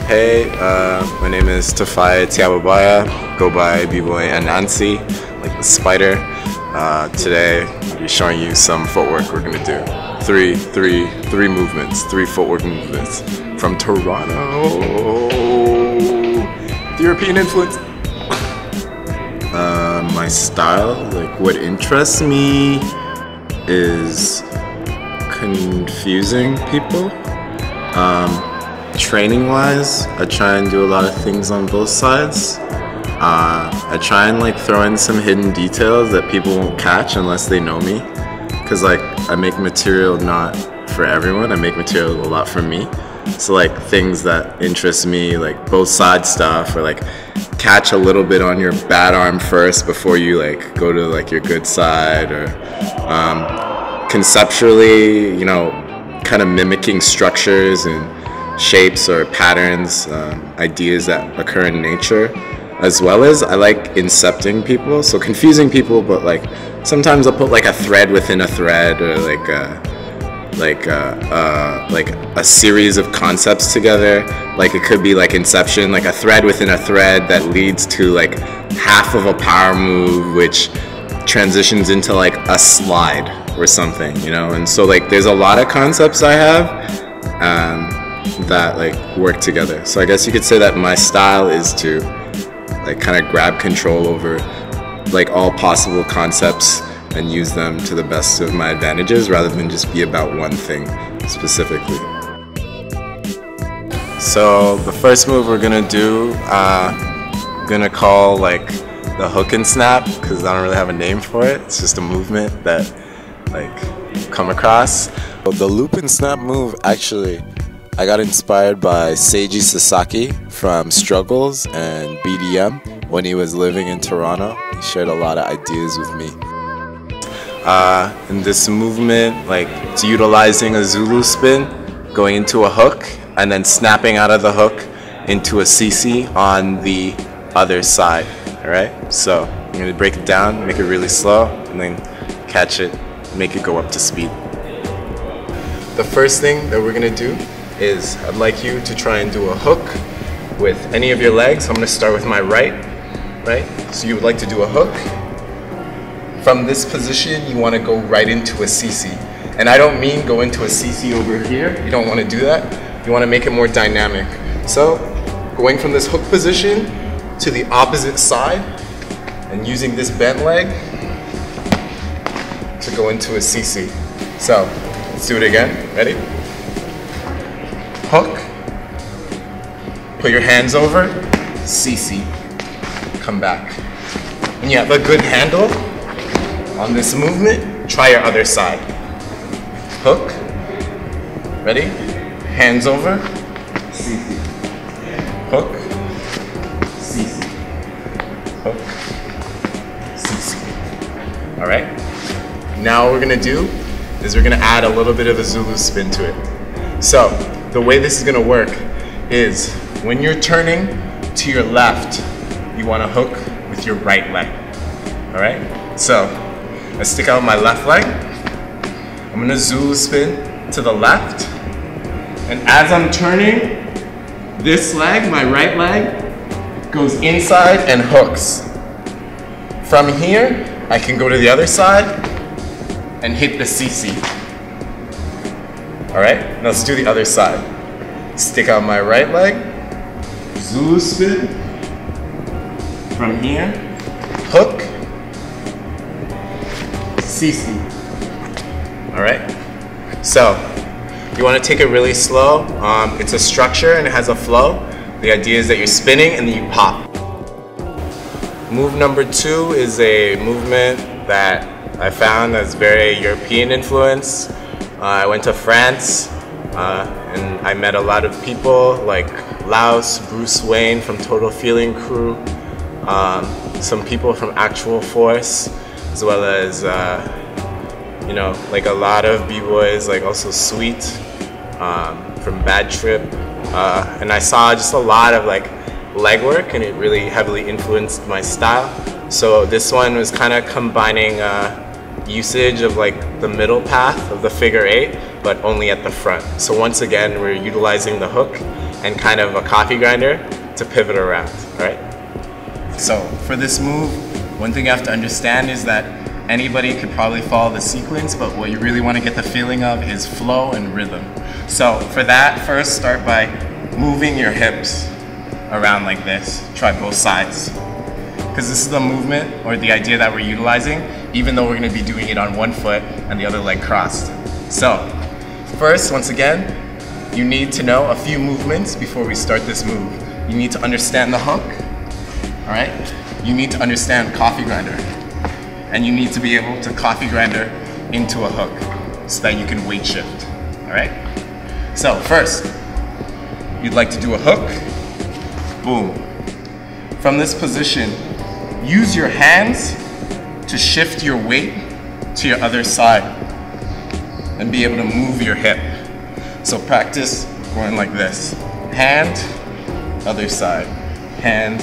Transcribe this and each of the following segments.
Hey, my name is Kybalion, go by BBoy ANANSI, like the spider. Today, I'll be showing you some footwork we're gonna do. Three movements, three footwork movements from Toronto. The European influence. My style, like what interests me is confusing people. Training wise, I try and do a lot of things on both sides. I try and like throw in some hidden details that people won't catch unless they know me. Cause like I make material not for everyone, I make material a lot for me. So like things that interest me, like both side stuff, or like catch a little bit on your bad arm first before you like go to like your good side, or conceptually, you know, kind of mimicking structures and shapes or patterns, ideas that occur in nature, as well as I like incepting people, so confusing people, but like sometimes I'll put like a thread within a thread, or like a series of concepts together. Like it could be like inception, like a thread within a thread that leads to like half of a power move, which transitions into like a slide or something, you know. And so like there's a lot of concepts I have that like work together. So I guess you could say that my style is to like kind of grab control over like all possible concepts and use them to the best of my advantages, rather than just be about one thing specifically. So the first move we're gonna do, I'm gonna call like the hook and snap, because I don't really have a name for it. It's just a movement that like come across. The loop and snap move, actually, I got inspired by Seiji Sasaki from Struggles and BDM when he was living in Toronto. He shared a lot of ideas with me. In this movement, like it's utilizing a Zulu spin, going into a hook, and then snapping out of the hook into a CC on the other side. All right, so I'm gonna break it down, make it really slow, and then catch it, make it go up to speed. The first thing that we're gonna do is I'd like you to try and do a hook with any of your legs. I'm gonna start with my right? So you would like to do a hook. From this position, you wanna go right into a CC. And I don't mean go into a CC over here. You don't wanna do that. You wanna make it more dynamic. So, going from this hook position to the opposite side, and using this bent leg to go into a CC. So, let's do it again. Ready? Hook, put your hands over, CC, come back. When you have a good handle on this movement, try your other side. Hook, ready? Hands over, CC. Hook, CC. Hook, CC. All right? Now what we're gonna do is we're gonna add a little bit of a Zulu spin to it. So, the way this is gonna work is when you're turning to your left, you wanna hook with your right leg, all right? So, I stick out my left leg, I'm gonna Zulu spin to the left, and as I'm turning, this leg, my right leg, goes inside and hooks. From here, I can go to the other side and hit the CC. All right, now let's do the other side. Stick out my right leg, Zulu spin, from here, hook, CC. All right, so you want to take it really slow. It's a structure and it has a flow. The idea is that you're spinning and then you pop. Move number 2 is a movement that I found that's very European influence. I went to France and I met a lot of people like Laos, Bruce Wayne from Total Feeling Crew, some people from Actual Force, as well as you know, like a lot of b-boys, like also Sweet from Bad Trip, and I saw just a lot of like leg work, and it really heavily influenced my style. So this one was kind of combining usage of like the middle path of the figure 8, but only at the front. So once again, we're utilizing the hook and kind of a coffee grinder to pivot around, all right? So for this move, one thing you have to understand is that anybody could probably follow the sequence, but what you really want to get the feeling of is flow and rhythm. So for that, first start by moving your hips around like this. Try both sides. Because this is the movement or the idea that we're utilizing, even though we're going to be doing it on one foot and the other leg crossed. So first, once again, you need to know a few movements before we start this move. You need to understand the hook, all right? You need to understand coffee grinder. And you need to be able to coffee grinder into a hook so that you can weight shift, all right? So first, you'd like to do a hook, boom. From this position, use your hands to shift your weight to your other side and be able to move your hip. So practice going like this. Hand, other side, hand,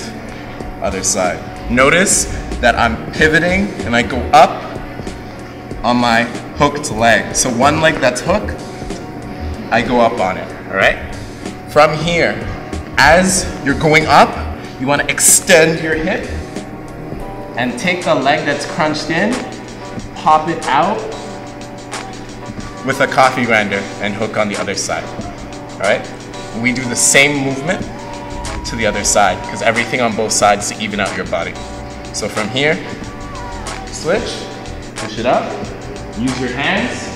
other side. Notice that I'm pivoting and I go up on my hooked leg. So one leg that's hooked, I go up on it, all right? From here, as you're going up, you want to extend your hip and take the leg that's crunched in, pop it out with a coffee grinder and hook on the other side, all right? We do the same movement to the other side because everything on both sides to even out your body. So from here, switch, push it up, use your hands,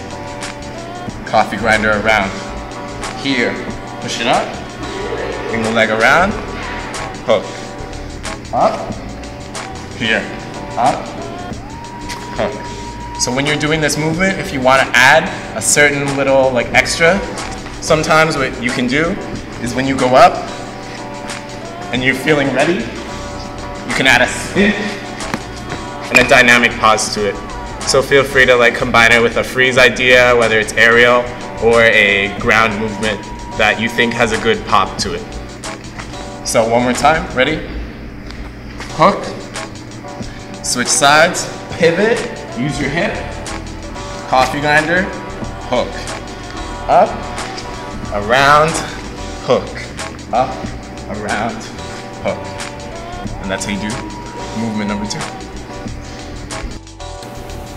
coffee grinder around. Here, push it up, bring the leg around, hook. Up, here, up, hook. So when you're doing this movement, if you want to add a certain little like extra, sometimes what you can do is when you go up and you're feeling ready, you can add a spin and a dynamic pause to it. So feel free to like combine it with a freeze idea, whether it's aerial or a ground movement that you think has a good pop to it. So one more time, ready? Hook, switch sides, pivot, use your hip, coffee grinder, hook, up, around, hook, up, around, hook. And that's how you do movement number 2.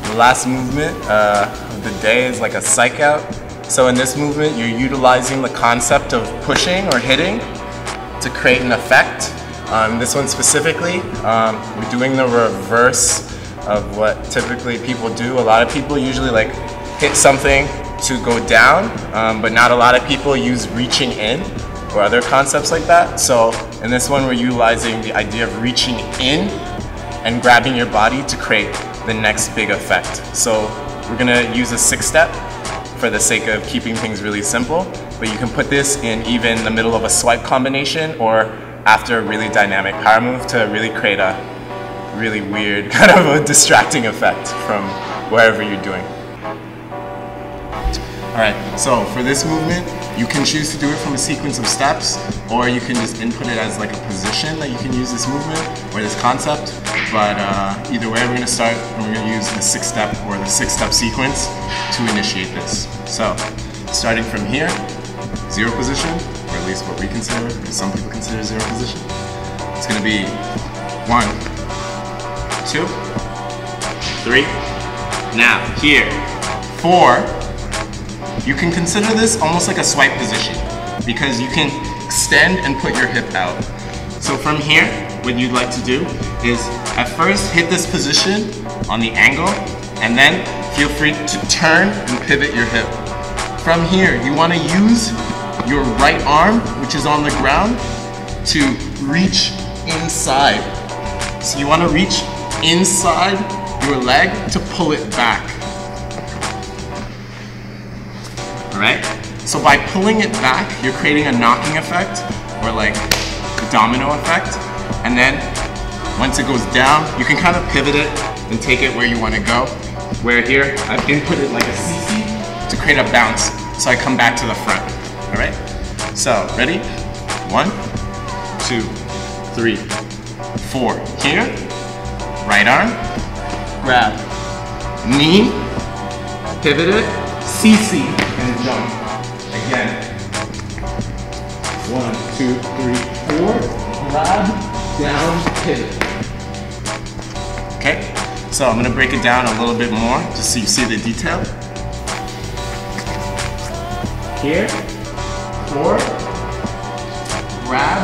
The last movement of the day is like a psych out. So in this movement, you're utilizing the concept of pushing or hitting to create an effect. This one specifically, we're doing the reverse of what typically people do. A lot of people usually like hit something to go down, but not a lot of people use reaching in or other concepts like that. So in this one, we're utilizing the idea of reaching in and grabbing your body to create the next big effect. So we're gonna use a 6-step for the sake of keeping things really simple, but you can put this in even the middle of a swipe combination or after a really dynamic power move to really create a really weird kind of a distracting effect from wherever you're doing. All right, so for this movement, you can choose to do it from a sequence of steps, or you can just input it as like a position that you can use this movement or this concept. But either way, we're gonna start and we're gonna use the 6-step or the 6-step sequence to initiate this. So starting from here, 0 position, or at least what we consider, or some people consider 0 position. It's gonna be 1, 2, 3. Now here, 4. You can consider this almost like a swipe position because you can extend and put your hip out. So from here, what you'd like to do is at first hit this position on the angle and then feel free to turn and pivot your hip. From here, you want to use your right arm, which is on the ground, to reach inside. So you want to reach inside your leg to pull it back. Alright? So by pulling it back, you're creating a knocking effect or like a domino effect. And then once it goes down, you can kind of pivot it and take it where you want to go. Where here, I've inputted like a CC to create a bounce. So I come back to the front. Alright? So, ready? 1, 2, 3, 4. Here, right arm, grab, knee, pivot it, CC, and jump. Again. 1, 2, 3, 4. Grab, down, pivot. Okay, so I'm gonna break it down a little bit more just so you see the detail. Here, 4, grab,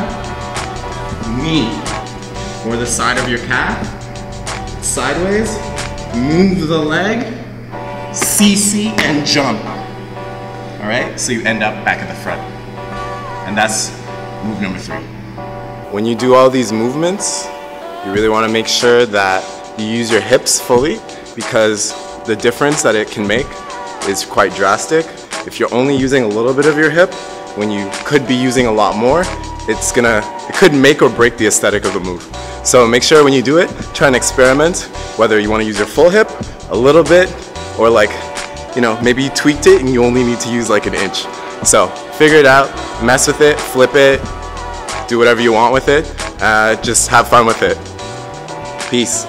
knee, or the side of your calf, sideways, move the leg, CC, and jump. All right, so you end up back at the front. And that's move number 3. When you do all these movements, you really wanna make sure that you use your hips fully, because the difference that it can make is quite drastic. If you're only using a little bit of your hip when you could be using a lot more, it could make or break the aesthetic of the move. So make sure when you do it, try and experiment whether you want to use your full hip, a little bit, or like, you know, maybe you tweaked it and you only need to use like an inch. So figure it out, mess with it, flip it, do whatever you want with it, just have fun with it. Peace.